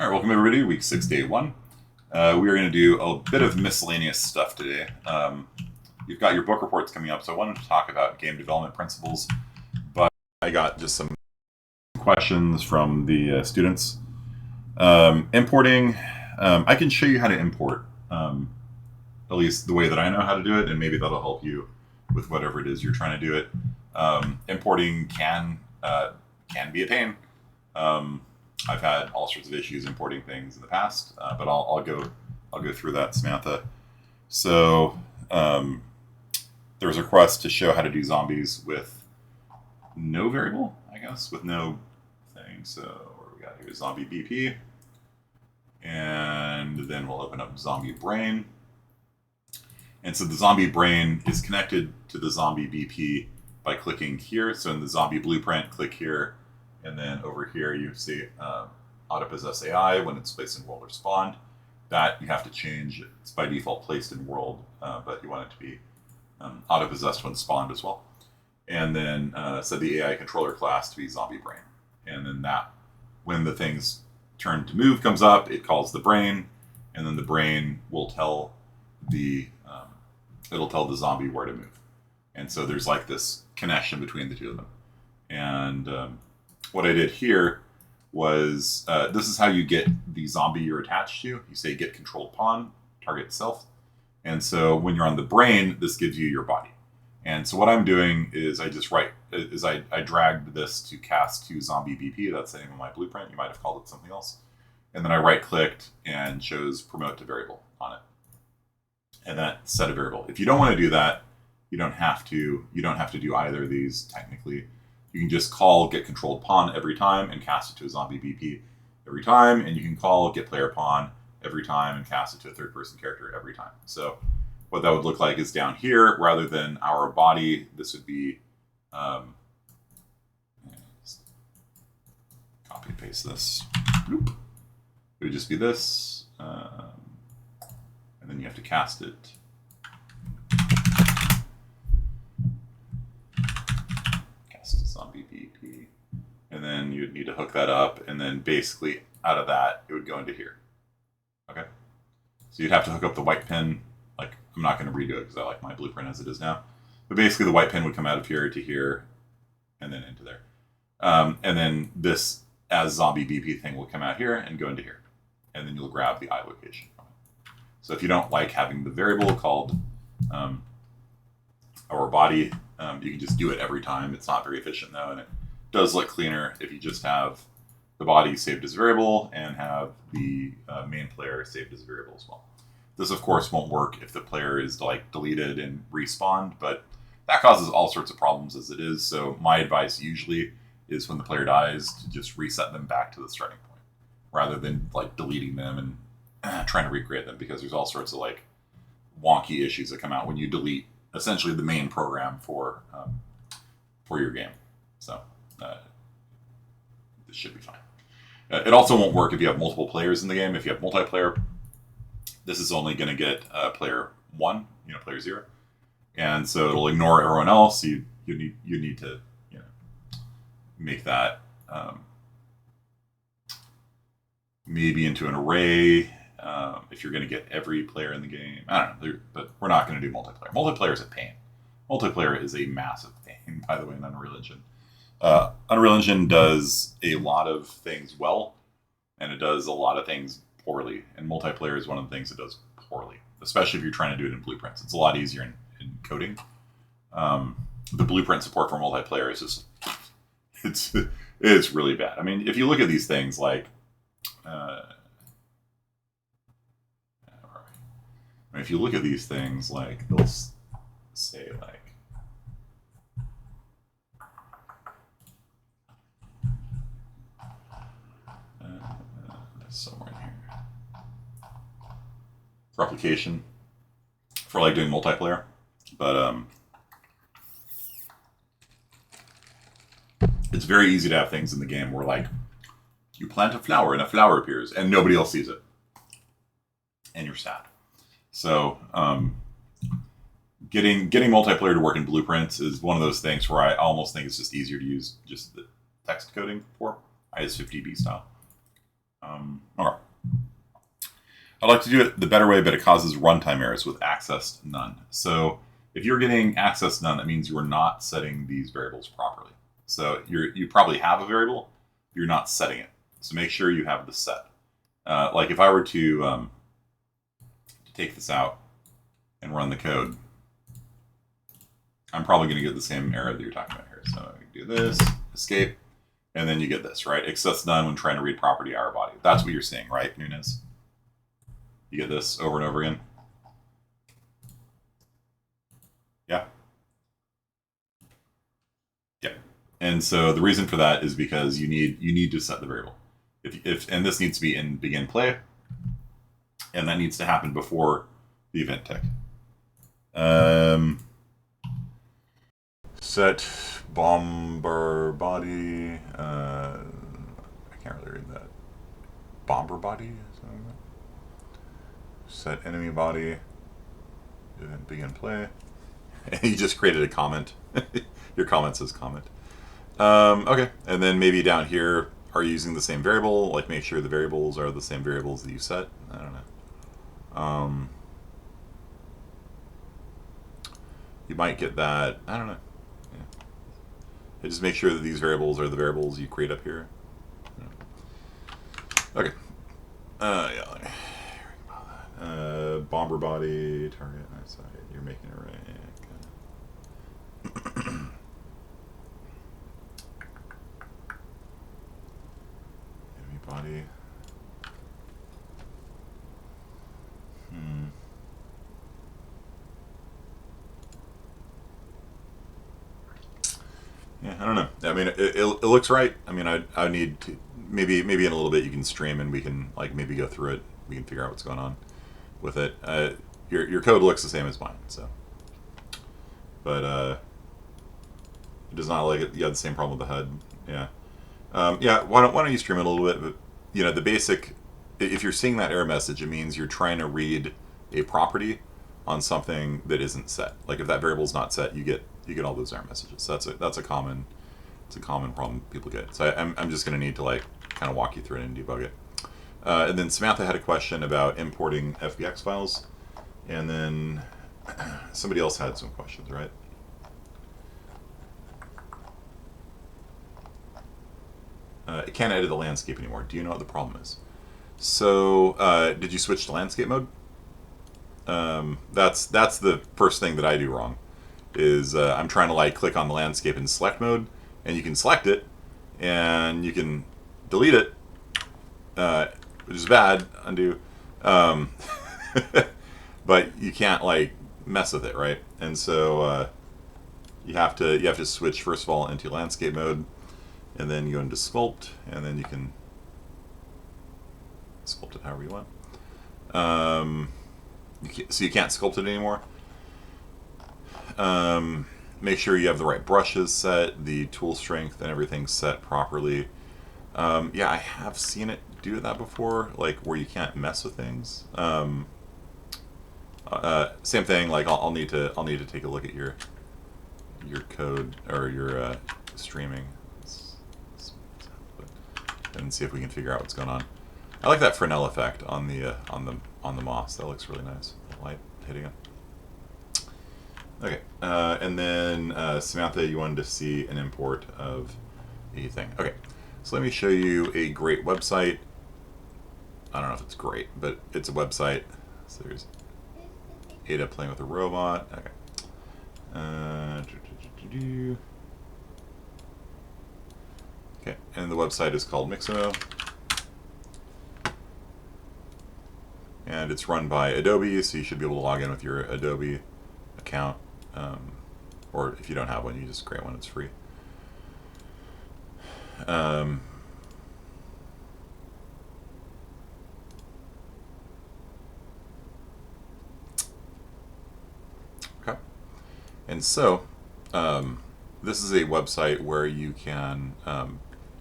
All right, welcome everybody. Week 6, day 1. We are going to do a bit of miscellaneous stuff today. You've got your book reports coming up, so I wanted to talk about game development principles, but I got just some questions from the students. Importing, I can show you how to import, at least the way that I know how to do it, and maybe that'll help you with whatever it is you're trying to do it. Importing can be a pain. I've had all sorts of issues importing things in the past, but I'll go through that, Samantha. So there was a request to show how to do zombies with no variable, I guess, with no thing. So what do we got here? Zombie BP, and then we'll open up zombie brain. And so the zombie brain is connected to the zombie BP by clicking here. So in the zombie blueprint, click here. And then over here, you see auto-possess AI when it's placed in world or spawned. That you have to change. It's by default placed in world, but you want it to be auto-possessed when spawned as well. And then set the AI controller class to be zombie brain. And then that, when the thing's turn to move comes up, it calls the brain, and then the brain will tell the zombie where to move. And so there's like this connection between the two of them. And what I did here was, this is how you get the zombie you're attached to. You say get controlled pawn, target itself. And so when you're on the brain, this gives you your body. And so what I'm doing is I dragged this to cast to zombie BP. That's the name of my blueprint. You might have called it something else. And then I right-clicked and chose promote to variable on it. And that set a variable. If you don't want to do that, you don't have to do either of these technically. You can just call get controlled pawn every time and cast it to a zombie BP every time, and you can call get player pawn every time and cast it to a third person character every time. So what that would look like is down here, rather than our body, this would be copy and paste this. It would just be this, and then you have to cast it. Zombie BP, and then you'd need to hook that up, and then basically out of that it would go into here. Okay, so you'd have to hook up the white pin. Like, I'm not going to redo it because I like my blueprint as it is now, but basically the white pin would come out of here to here and then into there, and then this as zombie BP thing will come out here and go into here, and then you'll grab the I location from it. So if you don't like having the variable called our body, you can just do it every time. It's not very efficient though, and it does look cleaner if you just have the body saved as a variable and have the main player saved as a variable as well. This of course won't work if the player is like deleted and respawned, but that causes all sorts of problems as it is. So my advice usually is when the player dies to just reset them back to the starting point, rather than like deleting them and trying to recreate them, because there's all sorts of like wonky issues that come out when you delete essentially the main program for your game. So this should be fine. It also won't work if you have multiple players in the game. If you have multiplayer, this is only going to get player 1, player 0, and so it'll ignore everyone else. You need to make that maybe into an array. If you're going to get every player in the game, I don't know, but we're not going to do multiplayer. Multiplayer is a pain. Multiplayer is a massive pain, by the way, in Unreal Engine. Unreal Engine does a lot of things well, and it does a lot of things poorly. And multiplayer is one of the things it does poorly, especially if you're trying to do it in blueprints. It's a lot easier in coding. The blueprint support for multiplayer is just, it's really bad. I mean, if you look at these things like, if you look at these things, like they'll say like, somewhere in here, replication for like doing multiplayer, but it's very easy to have things in the game where like you plant a flower and a flower appears and nobody else sees it, and you're sad. So getting multiplayer to work in blueprints is one of those things where I almost think it's just easier to use just the text coding for IS50B style. All right. I like to do it the better way, but it causes runtime errors with access none. So if you're getting access none, that means you are not setting these variables properly. So you probably have a variable, you're not setting it. So make sure you have the set. Like if I were to take this out and run the code, I'm probably going to get the same error that you're talking about here. So I do this, escape, and then you get this, right? Access none when trying to read property hour body. That's what you're seeing, right, Nunez? You get this over and over again. Yeah. Yeah. And so the reason for that is because you need to set the variable. And this needs to be in begin play, and that needs to happen before the event tick. Set bomber body. I can't really read that. Bomber body. Set enemy body. Event begin play. You just created a comment. Your comment says comment. Okay, and then maybe down here, are you using the same variable? Like make sure the variables are the same variables that you set. I don't know. You might get that. I don't know. Yeah. Just make sure that these variables are the variables you create up here. Okay. Yeah. Bomber body target. Sorry, you're making it right. Enemy body. Yeah, I don't know. I mean, it looks right. I mean, I need to maybe in a little bit you can stream and we can like maybe go through it. We can figure out what's going on with it. Your code looks the same as mine, so. But it does not like it. You had the same problem with the HUD. Yeah. Yeah. Why don't you stream it a little bit? But you know, the basic. If you're seeing that error message, it means you're trying to read a property on something that isn't set. Like if that variable is not set, you get all those error messages. So that's a common problem people get. So I'm just going to need to like kind of walk you through it and debug it. And then Samantha had a question about importing FBX files, and then somebody else had some questions, right? It can't edit the landscape anymore. Do you know what the problem is? So did you switch to landscape mode? That's the first thing that I do wrong. Is I'm trying to like click on the landscape in select mode, and you can select it, and you can delete it, which is bad. Undo, but you can't like mess with it, right? And so you have to switch first of all into landscape mode, and then you go into sculpt, and then you can sculpt it however you want. So you can't sculpt it anymore. Make sure you have the right brushes set, the tool strength and everything set properly. Yeah, I have seen it do that before, like where you can't mess with things. Same thing. Like I'll need to take a look at your code or your streaming and see if we can figure out what's going on. I like that Fresnel effect on the moss. That looks really nice. The light hitting it. Okay, and then Samantha, you wanted to see an import of a thing. Okay, so let me show you a great website. I don't know if it's great, but it's a website. So there's Ada playing with a robot. Okay. Okay, and the website is called Mixamo. And it's run by Adobe, so you should be able to log in with your Adobe account. Or if you don't have one, you just create one, it's free. Okay. And so, this is a website where you can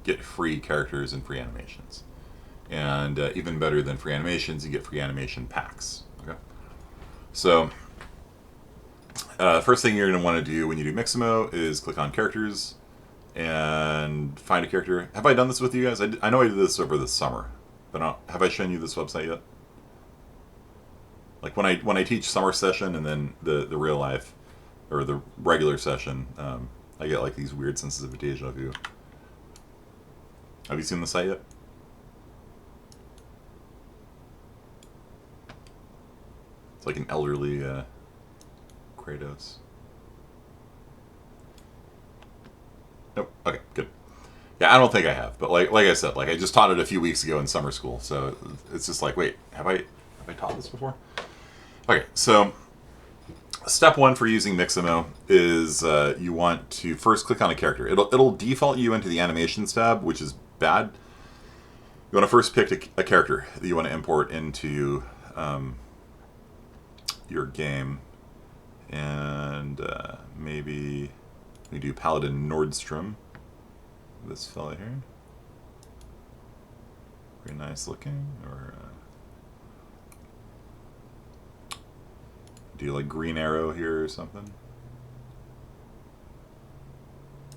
get free characters and free animations. And even better than free animations, you get free animation packs. Okay. So, first thing you're going to want to do when you do Mixamo is click on characters and find a character. Have I done this with you guys? I know I did this over the summer, but have I shown you this website yet? Like when I teach summer session and then the real life or the regular session, I get like these weird senses of deja vu. Have you seen the site yet? It's like an elderly Kratos. Nope. Okay, good. Yeah, I don't think I have, but like I said, like I just taught it a few weeks ago in summer school, so it's just like, wait, have I taught this before? Okay, so step one for using Mixamo is you want to first click on a character. It'll default you into the animations tab, which is bad. You want to first pick a character that you want to import into your game, and maybe we do Paladin Nordstrom. This fella here, very nice looking. Or do you like Green Arrow here or something?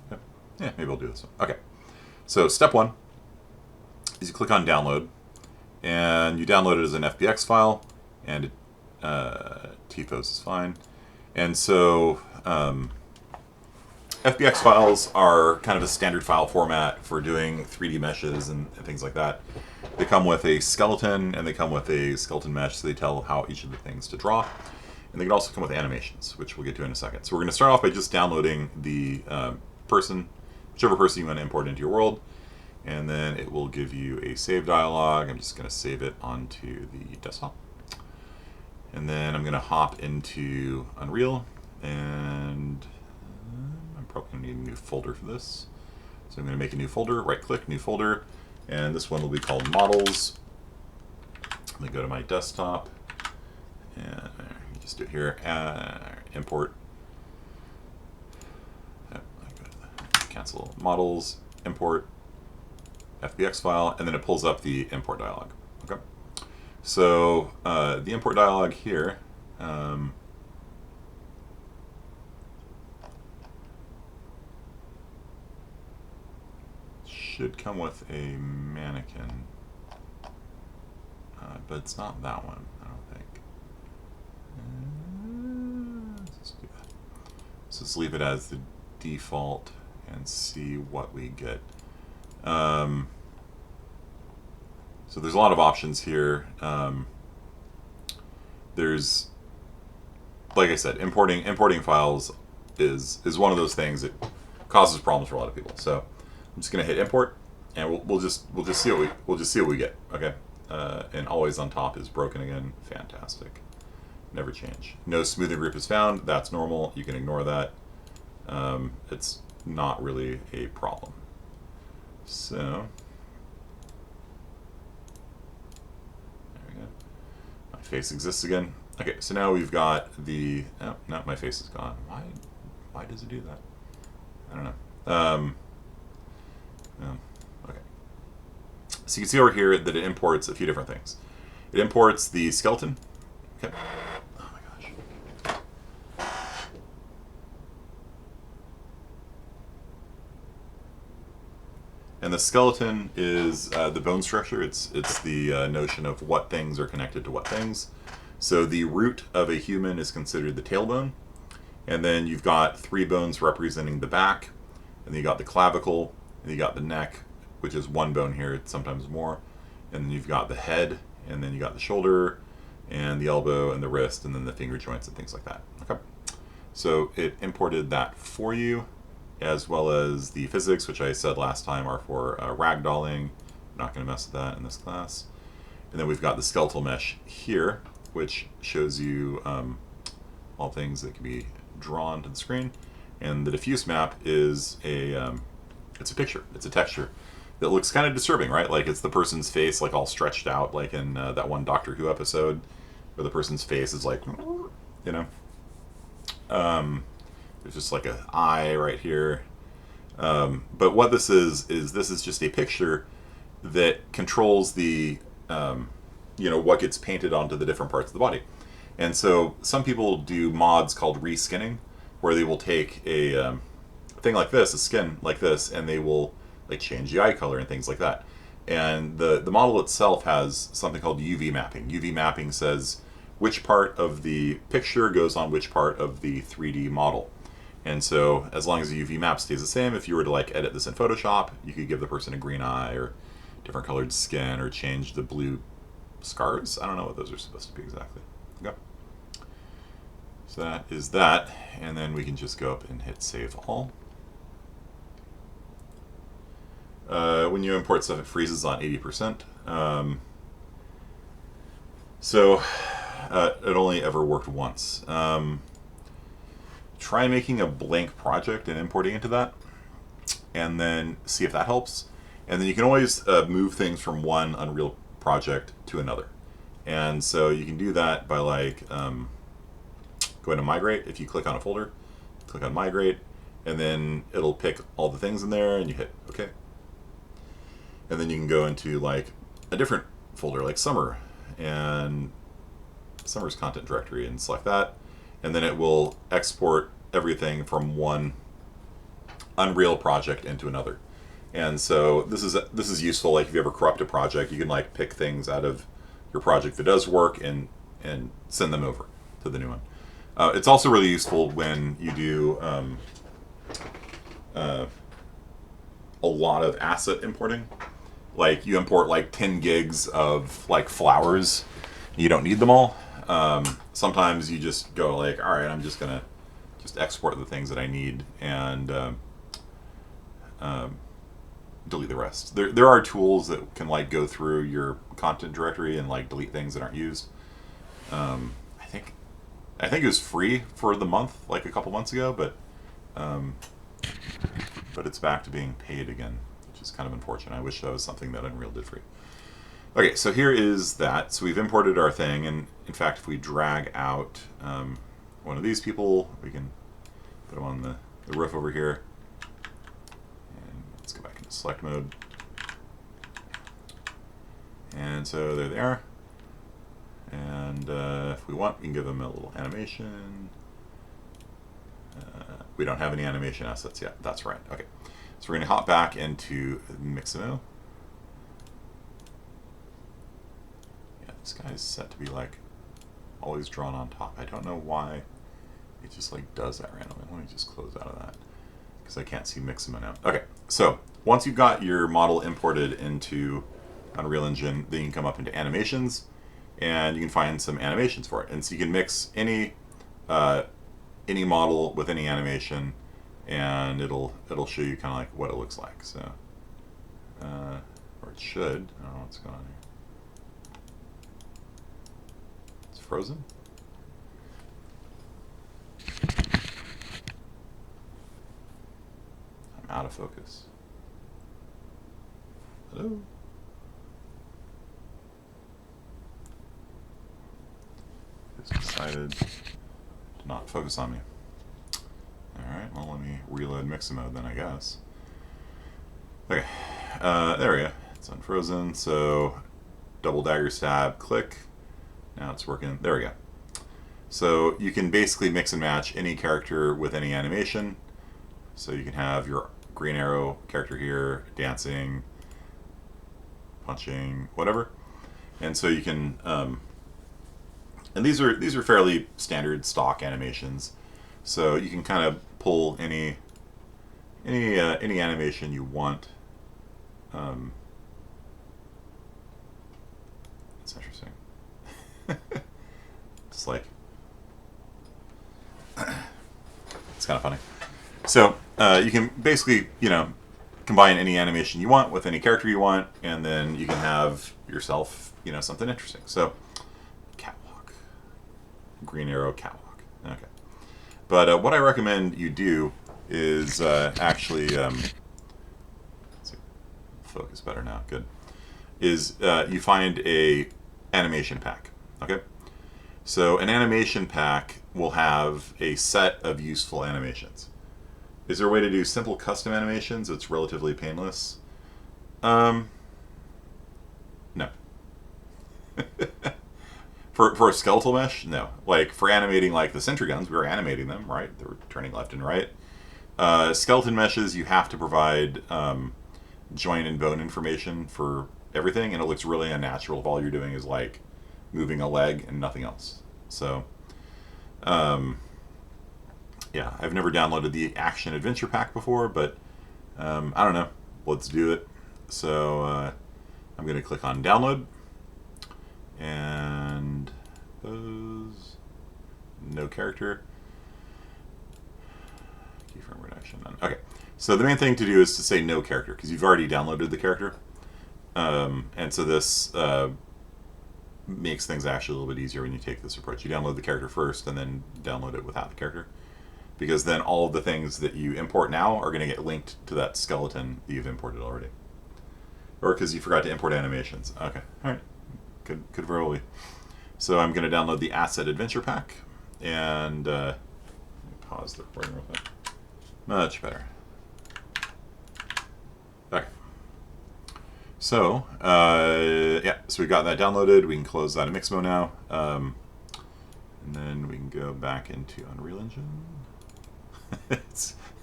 Yep. Yeah, maybe we'll do this one. Okay. So step one is you click on download, and you download it as an FBX file, and TFOS is fine. And so FBX files are kind of a standard file format for doing 3D meshes and things like that. They come with a skeleton, and they come with a skeleton mesh, so they tell how each of the things to draw. And they can also come with animations, which we'll get to in a second. So we're going to start off by just downloading the person, whichever person you want to import into your world, and then it will give you a save dialog. I'm just going to save it onto the desktop. And then I'm going to hop into Unreal, and I'm probably going to need a new folder for this. So I'm going to make a new folder, right-click, new folder, and this one will be called Models. Let me go to my desktop, and just do it here, import. Cancel Models, import FBX file, and then it pulls up the import dialog. Okay. So the import dialog here should come with a mannequin, but it's not that one, I don't think. Let's just do that. So let's leave it as the default and see what we get. So there's a lot of options here. There's, like I said, importing files is one of those things that causes problems for a lot of people. So I'm just gonna hit import, and we'll just see what we get. Okay, and always on top is broken again. Fantastic. Never change. No smoothing group is found. That's normal. You can ignore that. It's not really a problem. So there we go. My face exists again. Okay, so now we've got the. Oh, no, my face is gone. Why does it do that? I don't know. Okay. So you can see over here that it imports a few different things. It imports the skeleton. Okay. Oh my gosh. And the skeleton is the bone structure. It's the notion of what things are connected to what things. So the root of a human is considered the tailbone. And then you've got 3 bones representing the back. And then you got the clavicle. And you got the neck, which is 1 bone here. It's sometimes more. And then you've got the head. And then you got the shoulder. And the elbow and the wrist. And then the finger joints and things like that. Okay. So it imported that for you, as well as the physics, which I said last time are for ragdolling. I'm not going to mess with that in this class. And then we've got the skeletal mesh here, which shows you all things that can be drawn to the screen. And the diffuse map is it's a picture, it's a texture that looks kind of disturbing, right? Like it's the person's face like all stretched out, like in that one Doctor Who episode where the person's face is like, you know. There's just like an eye right here. But what this is this is just a picture that controls the, what gets painted onto the different parts of the body. And so some people do mods called reskinning, where they will take a thing like this, a skin like this, and they will like change the eye color and things like that. And the model itself has something called UV mapping. UV mapping says which part of the picture goes on which part of the 3D model. And so as long as the UV map stays the same, if you were to like edit this in Photoshop, you could give the person a green eye or different colored skin or change the blue scars. I don't know what those are supposed to be exactly. Okay. So that is that. And then we can just go up and hit Save All. When you import stuff, it freezes on 80%. It only ever worked once. Try making a blank project and importing into that, and then see if that helps. And then you can always move things from one Unreal project to another. And so you can do that by like going to Migrate. If you click on a folder, click on Migrate, and then it'll pick all the things in there, and you hit OK. And then you can go into like a different folder, like Summer, and Summer's content directory, and select that. And then it will export everything from one Unreal project into another. And so this is useful. Like if you ever corrupt a project, you can like pick things out of your project that does work and send them over to the new one. It's also really useful when you do a lot of asset importing. Like you import like 10 gigs of like flowers, you don't need them all. Sometimes you just go like, all right, I'm just gonna export the things that I need and delete the rest. There are tools that can like go through your content directory and like delete things that aren't used. I think it was free for the month like a couple months ago, but it's back to being paid again, which is kind of unfortunate. I wish that was something that Unreal did free. Okay, so here is that. So we've imported our thing, and in fact, if we drag out one of these people, we can put them on the roof over here. And let's go back into select mode. And so there they are. And if we want, we can give them a little animation. We don't have any animation assets yet. That's right. Okay, so we're going to hop back into Mixamo. This guy's set to be like always drawn on top. I don't know why it just like does that randomly. Let me just close out of that because I can't see Mixamo now. Okay, so once you've got your model imported into Unreal Engine, then you can come up into animations and you can find some animations for it. And so you can mix any model with any animation, and it'll show you kind of like what it looks like. So, or it should. I don't know what's going on here. Frozen? I'm out of focus. Hello? It's decided to not focus on me. Alright, well let me reload Mixamo then, I guess. Okay, there we go. It's unfrozen, so double dagger stab, click. Now it's working. There we go. So you can basically mix and match any character with any animation. So you can have your green arrow character here dancing, punching, whatever. And so you can, and these are fairly standard stock animations. So you can kind of pull any animation you want. It's interesting. It's like it's kind of funny. So you can basically, combine any animation you want with any character you want, and then you can have yourself, something interesting. So catwalk, green arrow catwalk. Okay, but what I recommend you do is actually let's see, focus better now. Good. Is you find a animation pack. Okay, so an animation pack will have a set of useful animations. Is there a way to do simple custom animations that's relatively painless? No. For a skeletal mesh, no. Like for animating like the sentry guns, we were animating them, right? They were turning left and right. Skeleton meshes, you have to provide joint and bone information for everything, and it looks really unnatural if all you're doing is like moving a leg and nothing else. So, yeah, I've never downloaded the Action Adventure Pack before, but I don't know. Let's do it. So I'm going to click on download, and those, no character. Keyframe reduction. Okay. So the main thing to do is to say no character, because you've already downloaded the character. And so this makes things actually a little bit easier when you take this approach. You download the character first and then download it without the character. Because then all of the things that you import now are going to get linked to that skeleton that you've imported already. Or because you forgot to import animations. Okay. Alright. Could very well be. So I'm going to download the Asset Adventure Pack. And pause the recording real quick. Much better. Okay. So, yeah, so we got that downloaded. We can close that in Mixamo now. And then we can go back into Unreal Engine.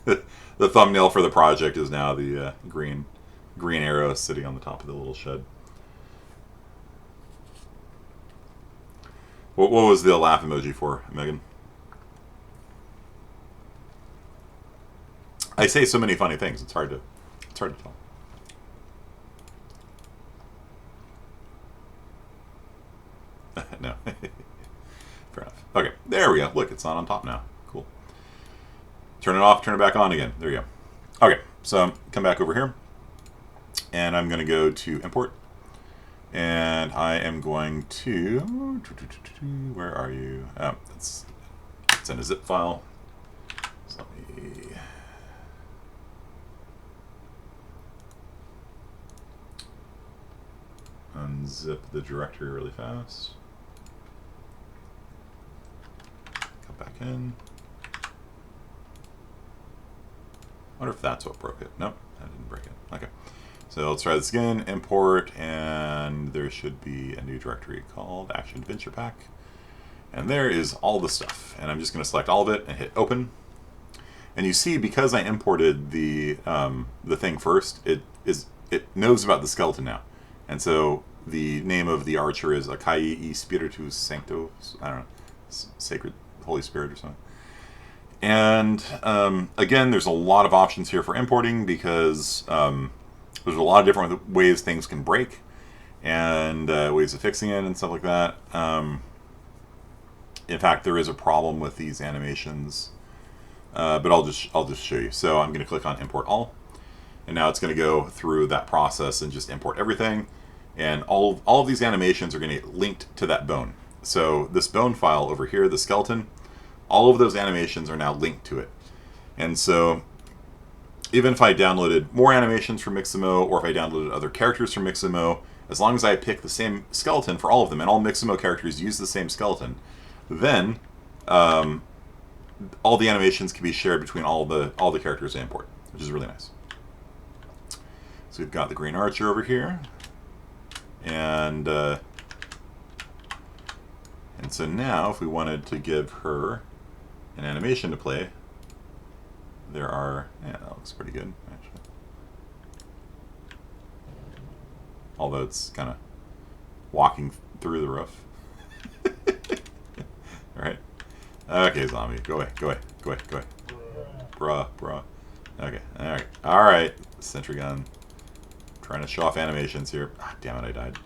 The thumbnail for the project is now the green arrow sitting on the top of the little shed. What was the laugh emoji for, Megan? I say so many funny things. It's hard to tell. No. Fair enough. Okay, there we go. Look, it's not on top now. Cool. Turn it off, turn it back on again. There you go. Okay, so come back over here. And I'm going to go to import. And I am going to... Where are you? Oh, it's in a zip file. So let me... unzip the directory really fast. Come back in. I wonder if that's what broke it. Nope, that didn't break it. Okay. So let's try this again. Import, and there should be a new directory called Action Adventure Pack. And there is all the stuff. And I'm just going to select all of it and hit open. And you see, because I imported the thing first, it knows about the skeleton now. And so the name of the archer is Akai e Spiritus Sancto. I don't know, Sacred Holy Spirit or something. And again, there's a lot of options here for importing because there's a lot of different ways things can break and ways of fixing it and stuff like that. In fact, there is a problem with these animations, but I'll just show you. So I'm going to click on Import All, and now it's going to go through that process and just import everything. And all of these animations are going to get linked to that bone. So this bone file over here, the skeleton, all of those animations are now linked to it. And so even if I downloaded more animations from Mixamo, or if I downloaded other characters from Mixamo, as long as I pick the same skeleton for all of them, and all Mixamo characters use the same skeleton, then all the animations can be shared between all the characters I import, which is really nice. So we've got the Green Archer over here. And so now, if we wanted to give her an animation to play, there are... Yeah, that looks pretty good, actually. Although it's kind of walking through the roof. Alright. Okay, zombie. Go away, go away, go away, go away. Bruh. Okay, alright. Alright, sentry gun. Trying to show off animations here. Ah, damn it, I died.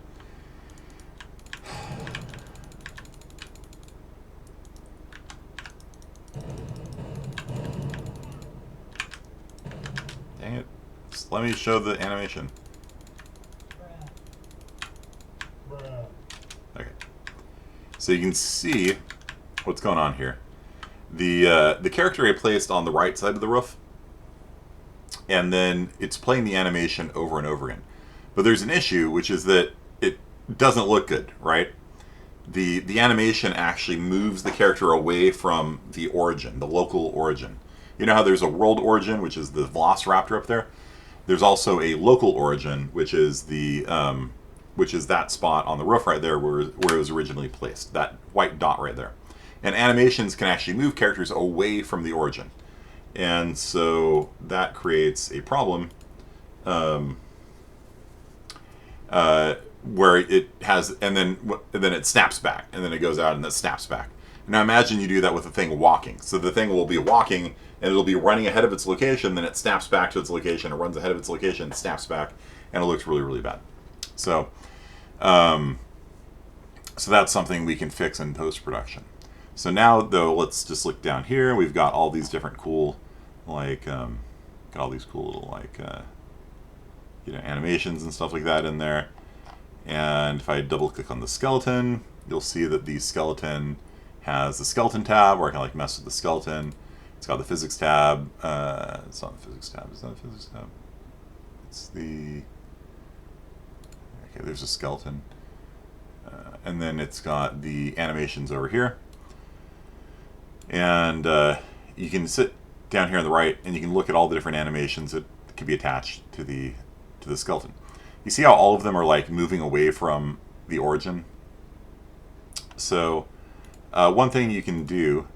Dang it. Just let me show the animation. Okay. So you can see what's going on here. The character I placed on the right side of the roof, and then it's playing the animation over and over again. But there's an issue, which is that it doesn't look good, right? The animation actually moves the character away from the origin, the local origin. You know how there's a world origin, which is the Velociraptor up there? There's also a local origin, which is that spot on the roof right there where it was originally placed, that white dot right there. And animations can actually move characters away from the origin. And so that creates a problem where it has, and then it snaps back, and then it goes out and it snaps back. Now imagine you do that with the thing walking. So the thing will be walking and it'll be running ahead of its location, then it snaps back to its location, it runs ahead of its location, snaps back, and it looks really, really bad. So, so that's something we can fix in post-production. So now, though, let's just look down here. We've got all these different cool, like, got all these cool little, like, animations and stuff like that in there. And if I double-click on the skeleton, you'll see that the skeleton has the skeleton tab, where I can like mess with the skeleton. It's got the physics tab. It's not the physics tab. Is that a physics tab? It's the... Okay, there's a skeleton. And then it's got the animations over here. And you can sit down here on the right, and you can look at all the different animations that can be attached to the skeleton. You see how all of them are like moving away from the origin? So one thing you can do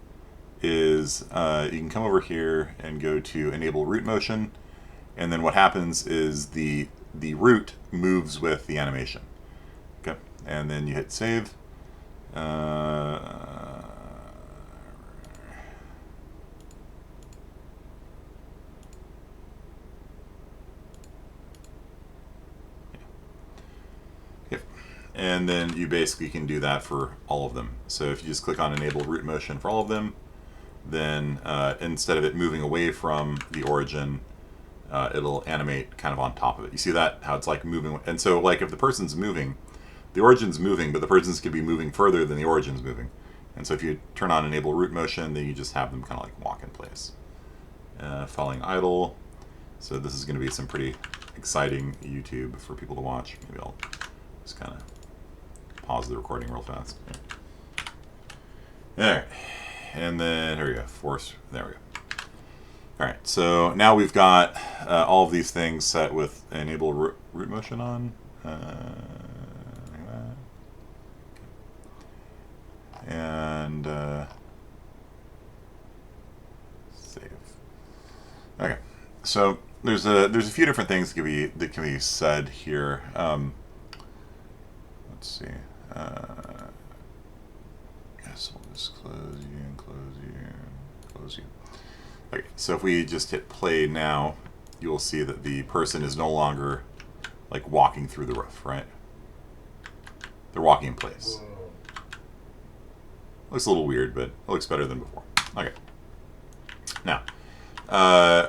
is you can come over here and go to enable root motion, and then what happens is the root moves with the animation. Okay, and then you hit save. And then you basically can do that for all of them. So if you just click on enable root motion for all of them, then instead of it moving away from the origin, it'll animate kind of on top of it. You see that? How it's like moving. And so like if the person's moving, the origin's moving, but the person's could be moving further than the origin's moving. And so if you turn on enable root motion, then you just have them kind of like walk in place. Falling idle. So this is going to be some pretty exciting YouTube for people to watch. Maybe I'll just kind of pause the recording real fast. There. And then, here we go. Force. There we go. Alright, so now we've got all of these things set with enable root motion on. And save. Okay, so there's a few different things that can be said here. Let's see. Guess we'll just close you and close you and close you. Okay, so if we just hit play now, you will see that the person is no longer like walking through the roof, right? They're walking in place. Looks a little weird, but it looks better than before. Okay. Now,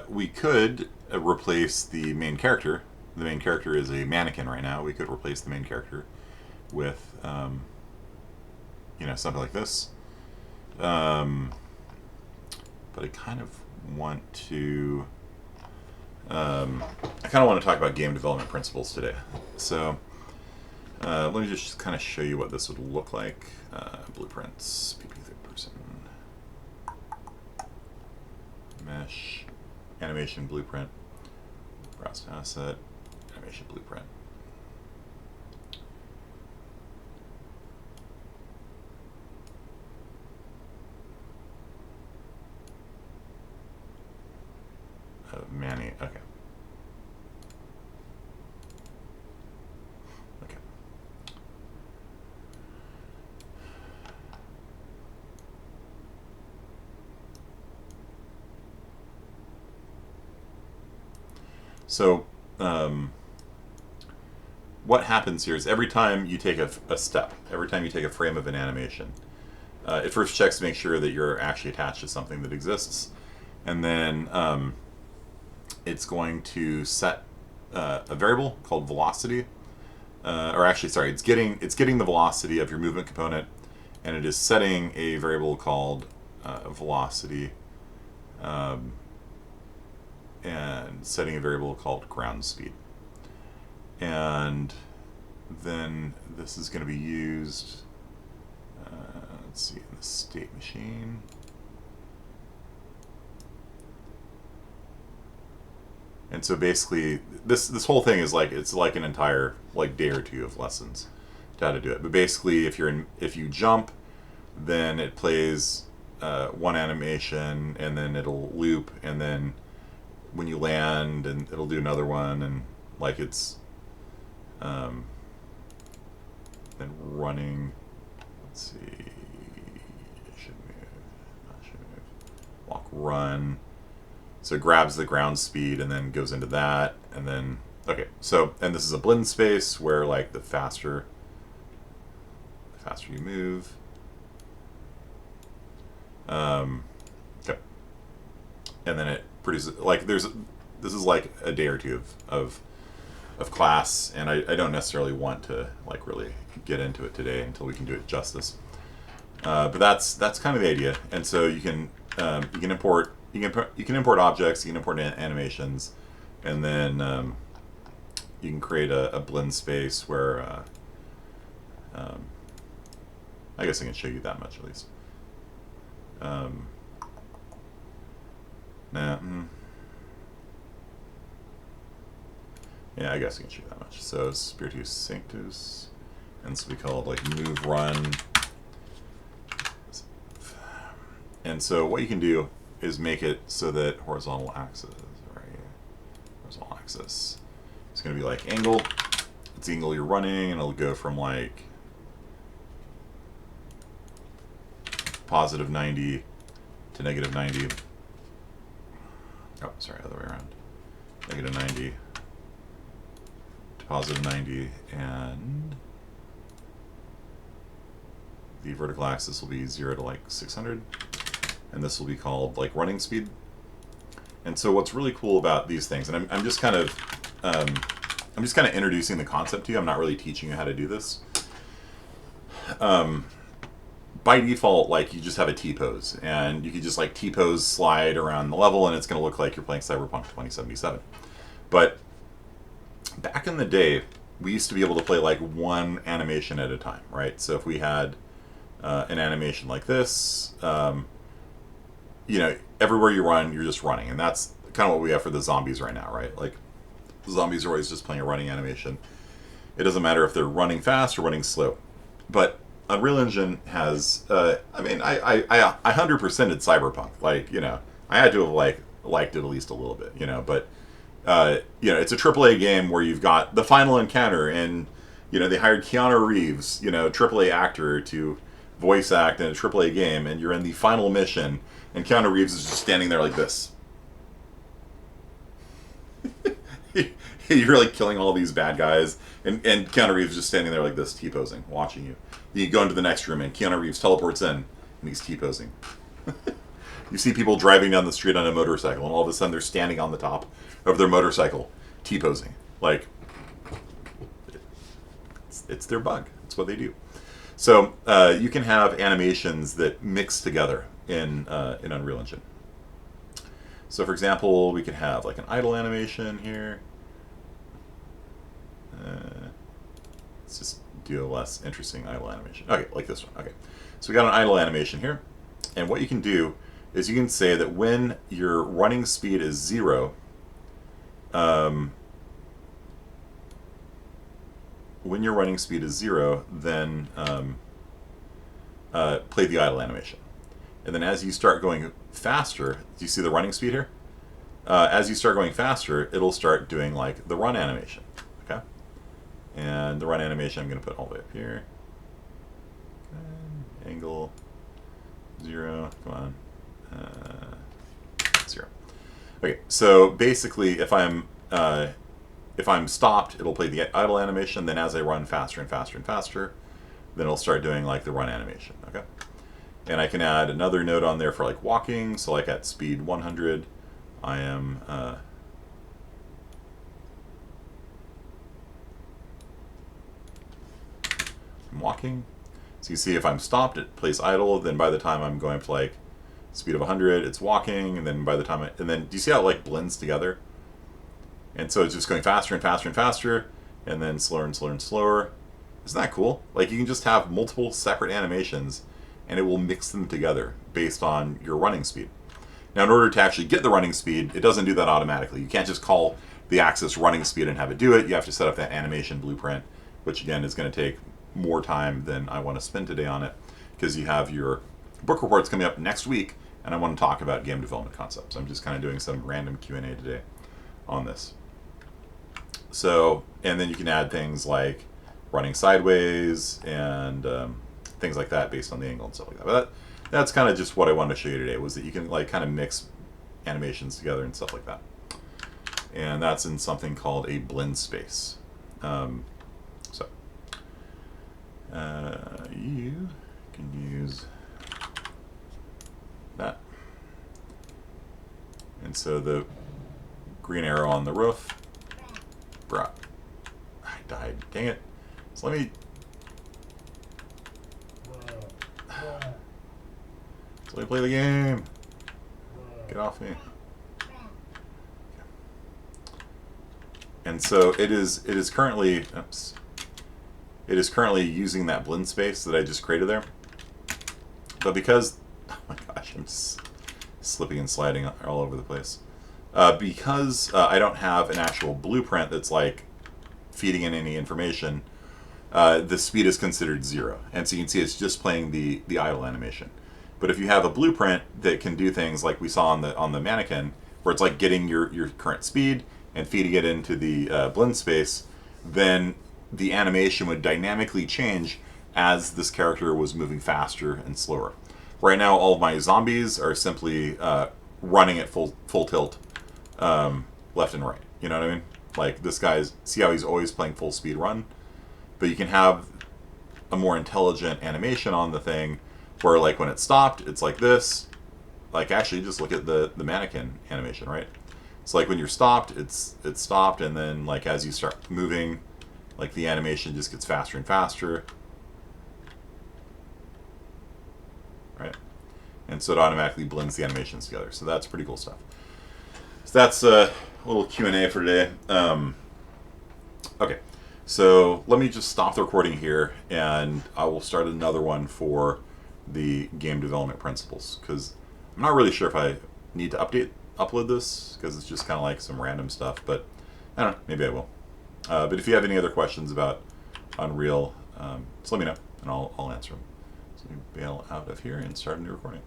we could replace the main character. The main character is a mannequin right now. We could replace the main character with, you know, something like this. But I kind of want to, talk about game development principles today. So let me just kind of show you what this would look like. Blueprints, PP third person, mesh, animation blueprint, browse to asset, animation blueprint. Manny, okay. Okay. So, what happens here is every time you take a step, every time you take a frame of an animation, it first checks to make sure that you're actually attached to something that exists, and then it's going to set a variable called velocity, or actually, sorry, it's getting the velocity of your movement component, and it is setting a variable called velocity, and setting a variable called ground speed. And then this is going to be used, let's see, in the state machine. And so basically, this whole thing is like, it's like an entire like day or two of lessons to how to do it. But basically, if you jump, then it plays one animation, and then it'll loop, and then when you land, and it'll do another one, and like it's then running. Let's see. It should move. Not should move. Walk, run. So it grabs the ground speed and then goes into that, and then okay. So and this is a blend space where like the faster you move. Okay. And then it produces like this is like a day or two of class, and I don't necessarily want to like really get into it today until we can do it justice. But that's kind of the idea, and so you can import objects, you can import animations, and then you can create a blend space where I guess I can show you that much at least. Yeah, I guess I can show you that much. So Spiritus Sanctus, and this will be called like move run. And so what you can do is make it so that horizontal axis, right here, horizontal axis, it's going to be like angle. It's the angle you're running, and it'll go from like positive 90 to negative 90. Oh, sorry, other way around. Negative 90 to positive 90, and the vertical axis will be 0 to like 600, and this will be called like running speed. And so what's really cool about these things, and I'm just kind of introducing the concept to you. I'm not really teaching you how to do this. By default, like you just have a T-pose, and you could just like T-pose slide around the level, and it's going to look like you're playing Cyberpunk 2077. But back in the day, we used to be able to play like one animation at a time, right? So if we had an animation like this, you know, everywhere you run, you're just running, and that's kind of what we have for the zombies right now, right? Like the zombies are always just playing a running animation. It doesn't matter if they're running fast or running slow, but Unreal Engine has, I mean, I 100%ed Cyberpunk. Like, you know, I had to have liked it at least a little bit, you know. But you know, it's a AAA game where you've got the final encounter, and you know they hired Keanu Reeves, you know, AAA actor, to voice act in a AAA game, and you're in the final mission, and Keanu Reeves is just standing there like this. You're like killing all these bad guys, and Keanu Reeves is just standing there like this, T-posing, watching you. You go into the next room, and Keanu Reeves teleports in, and he's T-posing. You see people driving down the street on a motorcycle, and all of a sudden they're standing on the top of their motorcycle, T-posing. Like, it's their bug. It's what they do. So you can have animations that mix together in Unreal Engine. So for example, we could have like an idle animation here. Let's just do a less interesting idle animation. Okay, like this one. Okay, so we got an idle animation here, and what you can do is you can say that when your running speed is 0, when your running speed is 0, then play the idle animation, and then as you start going faster, do you see the running speed here? As you start going faster, it'll start doing like the run animation. Okay. And the run animation I'm going to put all the way up here. Angle 0. Come on. 0. Okay. So basically, if I'm stopped, it'll play the idle animation. Then as I run faster and faster and faster, then it'll start doing like the run animation. Okay. And I can add another node on there for like walking. So like at speed 100, I am I'm walking. So you see if I'm stopped, it plays idle. Then by the time I'm going to like speed of 100, it's walking. And then by the time and then do you see how it like blends together? And so it's just going faster and faster and faster, and then slower and slower and slower. Isn't that cool? Like you can just have multiple separate animations, and it will mix them together based on your running speed. Now, in order to actually get the running speed, it doesn't do that automatically. You can't just call the axis running speed and have it do it. You have to set up that animation blueprint, which again is going to take more time than I want to spend today on it, because you have your book reports coming up next week, and I want to talk about game development concepts. I'm just kind of doing some random Q&A today on this. So, and then you can add things like running sideways and things like that based on the angle and stuff like that. But that's kind of just what I wanted to show you today, was that you can like kind of mix animations together and stuff like that. And that's in something called a blend space. You can use that. And so the green arrow on the roof, bruh, I died, dang it. So let me play the game. Get off me. And so it is currently, oops, it is currently using that blend space that I just created there. But because, oh my gosh, I'm slipping and sliding all over the place. Because I don't have an actual blueprint that's like feeding in any information, the speed is considered 0. And so you can see it's just playing the idle animation. But if you have a blueprint that can do things like we saw on the mannequin, where it's like getting your current speed and feeding it into the blend space, then the animation would dynamically change as this character was moving faster and slower. Right now, all of my zombies are simply running at full tilt, left and right. You know what I mean? Like this guy's, see how he's always playing full speed run? But you can have a more intelligent animation on the thing where like when it stopped, it's like this. Like actually just look at the mannequin animation, right? So like when you're stopped, it's stopped, and then like as you start moving, like the animation just gets faster and faster. Right? And so it automatically blends the animations together. So that's pretty cool stuff. So that's a little Q&A for today. Okay, so let me just stop the recording here, and I will start another one for the game development principles, because I'm not really sure if I need to upload this, because it's just kind of like some random stuff, but I don't know, maybe I will. But if you have any other questions about Unreal, just let me know, and I'll answer them. So let me bail out of here and start a new recording.